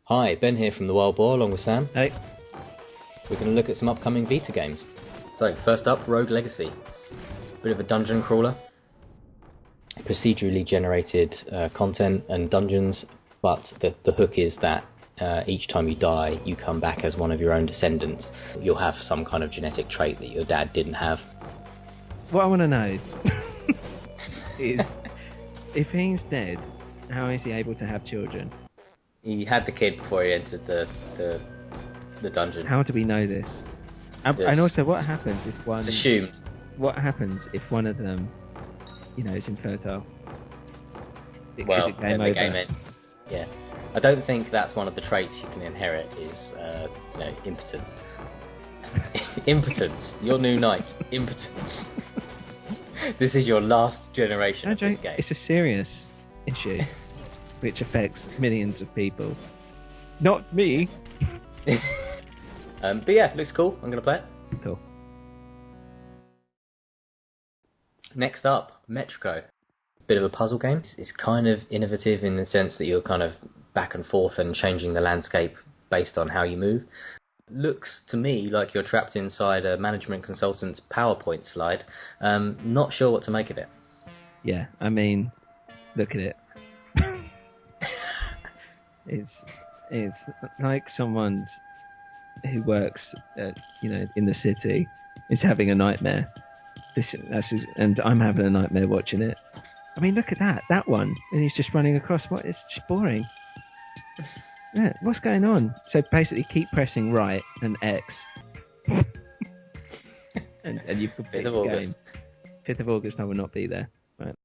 Hi, Ben here from the Wild Boar along with Sam. Hey. We're going to look at some upcoming Vita games. So, first up, Rogue Legacy. Bit of a dungeon crawler. Procedurally generated content and dungeons, but the hook is that each time you die, you come back as one of your own descendants. You'll have some kind of genetic trait that your dad didn't have. What I want to know is, if he's dead, how is he able to have children? He had the kid before he entered the dungeon. How do we know this? And also, what happens if one... It's assumed. What happens if one of them, is infertile? Well, game the over? game ends. Yeah. I don't think that's one of the traits you can inherit is, impotent. Impotence. Your new knight. Impotence. This is your last generation of this game. It's a serious issue, which affects millions of people. Not me! But yeah, looks cool. I'm going to play it. Cool. Next up, Metrico. Bit of a puzzle game. It's kind of innovative in the sense that you're kind of back and forth and changing the landscape based on how you move. Looks to me like you're trapped inside a management consultant's PowerPoint slide. Not sure what to make of it. Yeah, I mean, look at it. It's like someone who works, in the city is having a nightmare. And I'm having a nightmare watching it. I mean, look at that one, and he's just running across. What? It's just boring. Yeah, what's going on? So basically, keep pressing right and X, and you've completed the game. 5th of August, I will not be there. Right.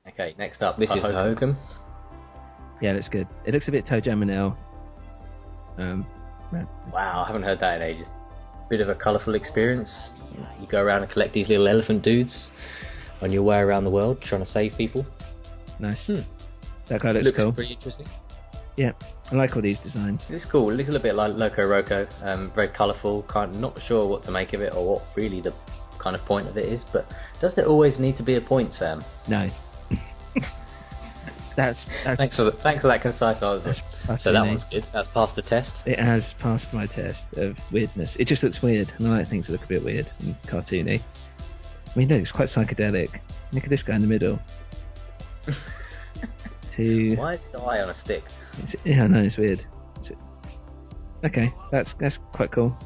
Okay, next up, this is Hokum. Yeah, looks good. It looks a bit Toe Jam and L. Right. Wow, I haven't heard that in ages. Bit of a colourful experience. You go around and collect these little elephant dudes on your way around the world, trying to save people. Nice. That guy looks cool. Pretty interesting. Yeah, I like all these designs. It's cool. It looks a little bit like Loco Roco. Very colourful. Kind of not sure what to make of it or what really the kind of point of it is. But does there always need to be a point, Sam? No. That's thanks for that concise answer. So that one's good. That's passed the test. It has passed my test of weirdness. It just looks weird, and I like things that look a bit weird and cartoony. I mean, no, it's quite psychedelic. Look at this guy in the middle. Why is the eye on a stick? Yeah, I know, it's weird. Okay, that's quite cool.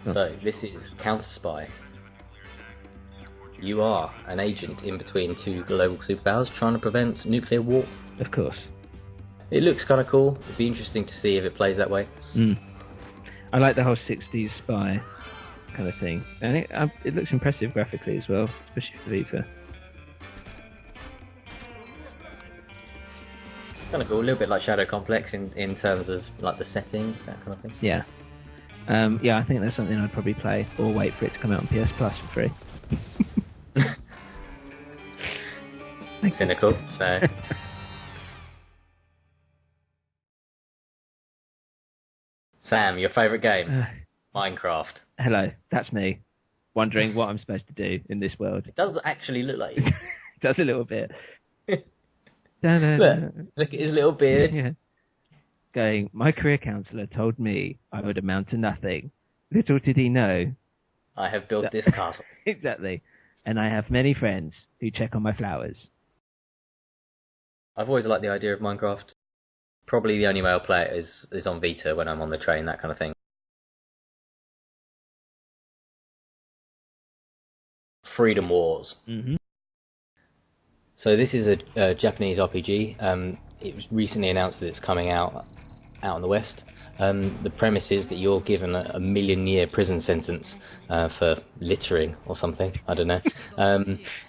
So this is Counter Spy. You are an agent in between two global superpowers trying to prevent nuclear war. Of course. It looks kind of cool. It'd be interesting to see if it plays that way. I like the whole 60s spy kind of thing. And it looks impressive graphically as well, especially for Vita. Kind of cool. A little bit like Shadow Complex in terms of like the setting, that kind of thing. Yeah. Yeah, I think that's something I'd probably play or wait for it to come out on PS Plus for free. Cynical, so... Sam, your favourite game? Minecraft. Hello, that's me. Wondering what I'm supposed to do in this world. It does actually look like you. It does a little bit. Look at his little beard. Yeah. Going, my career counsellor told me I would amount to nothing. Little did he know. I have built this castle. Exactly. And I have many friends who check on my flowers. I've always liked the idea of Minecraft. Probably the only way I'll play it is on Vita when I'm on the train, that kind of thing. Freedom Wars. Mm-hmm. So this is a Japanese RPG. It was recently announced that it's coming out in the West. The premise is that you're given a 1,000,000-year prison sentence for littering or something, I don't know.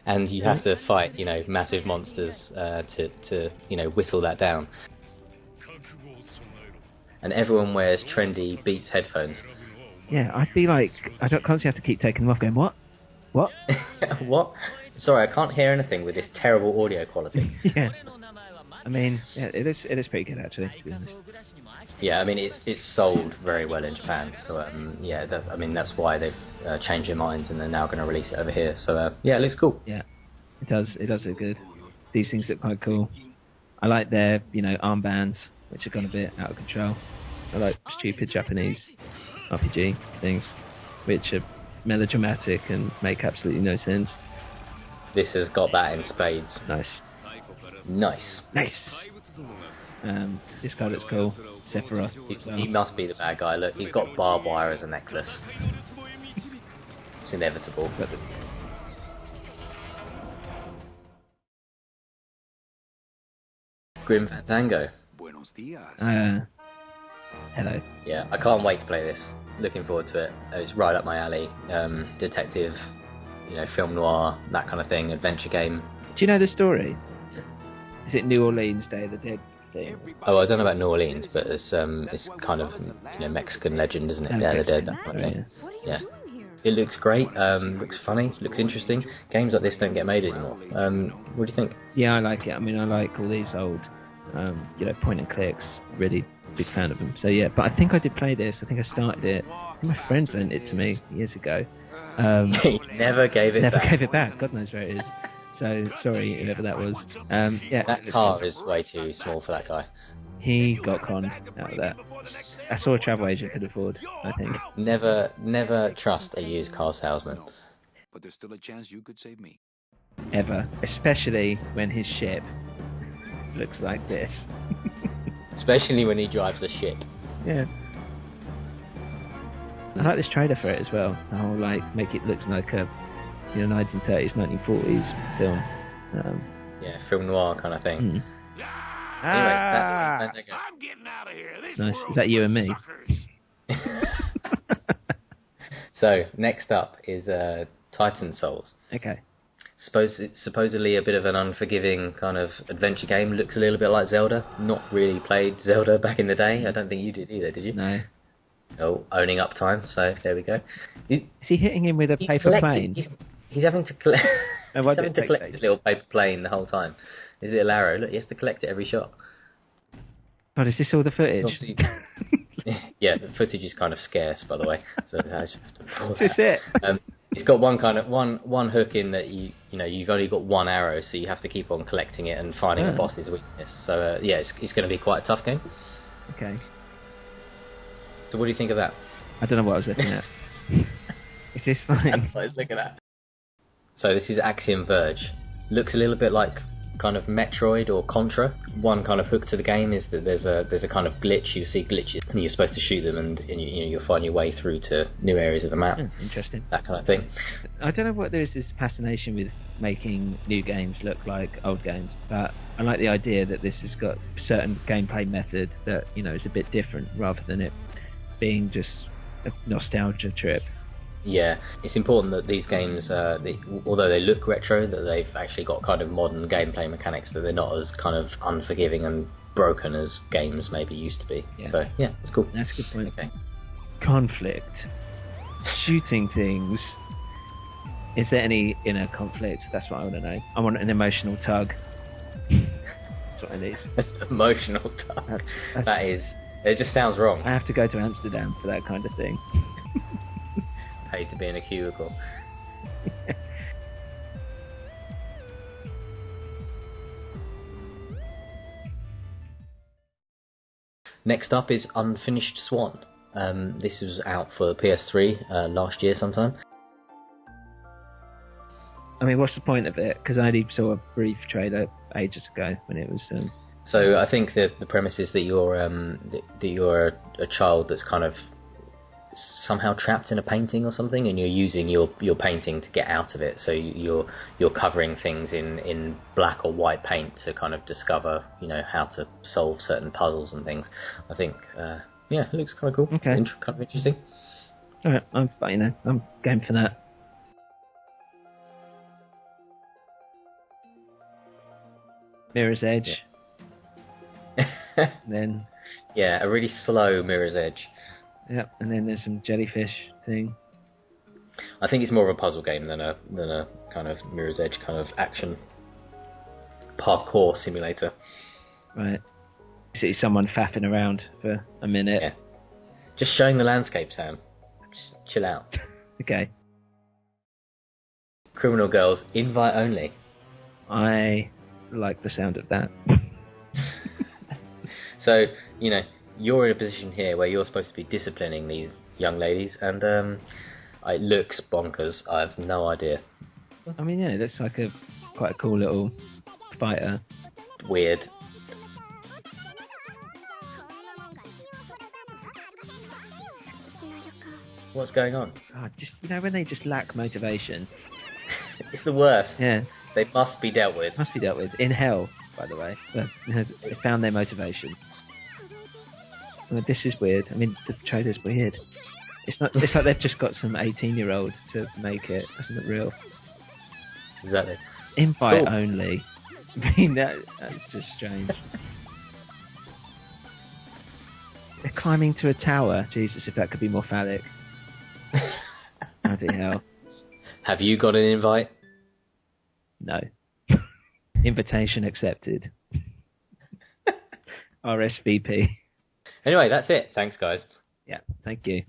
And you have to fight, massive monsters to whittle that down. And everyone wears trendy Beats headphones. Yeah, I'd be like, I constantly have to keep taking them off going, what? What? What? Sorry, I can't hear anything with this terrible audio quality. Yeah. I mean, yeah, it is pretty good actually, to be honest. Yeah, I mean it's sold very well in Japan, so yeah, that's why they've changed their minds and they're now going to release it over here. So yeah, it looks cool. Yeah, it does look good. these things look quite cool. I like their, armbands, which have gone a bit out of control. I like stupid Japanese RPG things, which are melodramatic and make absolutely no sense. This has got that in spades. Nice. This guy looks cool. Sephiroth. He must be the bad guy. Look, he's got barbed wire as a necklace. It's inevitable. Grim Fandango. Hello. Yeah, I can't wait to play this. Looking forward to it. It's right up my alley. Detective, film noir, that kind of thing, adventure game. Do you know the story? Is it New Orleans Day of the Dead thing? Oh, I don't know about New Orleans, but it's kind of Mexican legend, isn't it? Day of the Dead, that kind of thing. Yeah. It looks great. Looks funny. Looks interesting. Games like this don't get made anymore. What do you think? Yeah, I like it. I mean, I like all these old, point and clicks. Really big fan of them. So yeah, but I think I did play this. I think I started it. I think my friend lent it to me years ago. He never gave it back. Never gave it back. God knows where it is. So sorry, whoever that was. Yeah. That car is way too small for that guy. He got conned out of that. I saw a travel agent could afford, I think. Never trust a used car salesman. But there's still a chance you could save me. Ever. Especially when his ship looks like this. Especially when he drives the ship. Yeah. I like this trailer for it as well. The whole, make it look like a 1930s, 1940s film. Yeah, film noir kind of thing. Mm. Anyway, that's I'm getting out of here. Nice. Is that you and me? So, next up is Titan Souls. Okay. It's supposedly a bit of an unforgiving kind of adventure game. Looks a little bit like Zelda. Not really played Zelda back in the day. I don't think you did either, did you? No. Oh, owning up time, so there we go. Is he hitting him with a paper plane? He's having to collect. No, he's having to collect his little paper plane the whole time. His little arrow. Look, he has to collect it every shot. God, is this all the footage? Yeah, the footage is kind of scarce, by the way. So I just have to pull Is this it? It's got one hook in that you've only got one arrow, so you have to keep on collecting it and finding a boss's weakness. So yeah, it's going to be quite a tough game. Okay. So what do you think of that? I don't know what I was looking at. Is this fine? That's what I was looking at. So this is Axiom Verge. Looks a little bit like kind of Metroid or Contra. One kind of hook to the game is that there's a kind of glitch. You see glitches and you're supposed to shoot them, and you'll find your way through to new areas of the map. Interesting. That kind of thing. I don't know what there is this fascination with making new games look like old games, but I like the idea that this has got a certain gameplay method that is a bit different, rather than it being just a nostalgia trip. Yeah, it's important that these games, although they look retro, that they've actually got kind of modern gameplay mechanics, that they're not as kind of unforgiving and broken as games maybe used to be. Yeah. So, yeah, it's cool. That's a good point. Okay. Conflict. Shooting things. Is there any inner conflict? That's what I want to know. I want an emotional tug. That's what I need. Emotional tug. That is... It just sounds wrong. I have to go to Amsterdam for that kind of thing. Paid to be in a cubicle. Next up is Unfinished Swan. This was out for PS3 last year sometime. I mean, what's the point of it? Because I only saw a brief trailer ages ago when it was... So I think that the premise is that you're a child that's kind of somehow trapped in a painting or something, and you're using your painting to get out of it. So you're covering things in black or white paint to kind of discover how to solve certain puzzles and things. I think it looks kind of cool. Okay. Kind of interesting. All right, I'm game for that. Mirror's Edge. Yeah. Then. Yeah, a really slow Mirror's Edge. Yep, and then there's some jellyfish thing. I think it's more of a puzzle game than a kind of Mirror's Edge kind of action parkour simulator. Right. You see someone faffing around for a minute. Yeah. Just showing the landscape, Sam. Just chill out. Okay. Criminal Girls, invite only. I like the sound of that. So, you know, you're in a position here where you're supposed to be disciplining these young ladies, and it looks bonkers. I have no idea. I mean, yeah, it looks like quite a cool little fighter. Weird. What's going on? God, just when they just lack motivation. It's the worst. Yeah, They must be dealt with. must be dealt with in hell. By the way, they found their motivation. Well, this is weird. I mean, the trailer's weird. It's not. It's like they've just got some 18-year-old to make it. That's not real. Exactly. Invite Cool. only. I mean, that's just strange. They're climbing to a tower. Jesus, if that could be more phallic. Bloody hell. Have you got an invite? No. Invitation accepted. RSVP. Anyway, that's it. Thanks, guys. Yeah, thank you.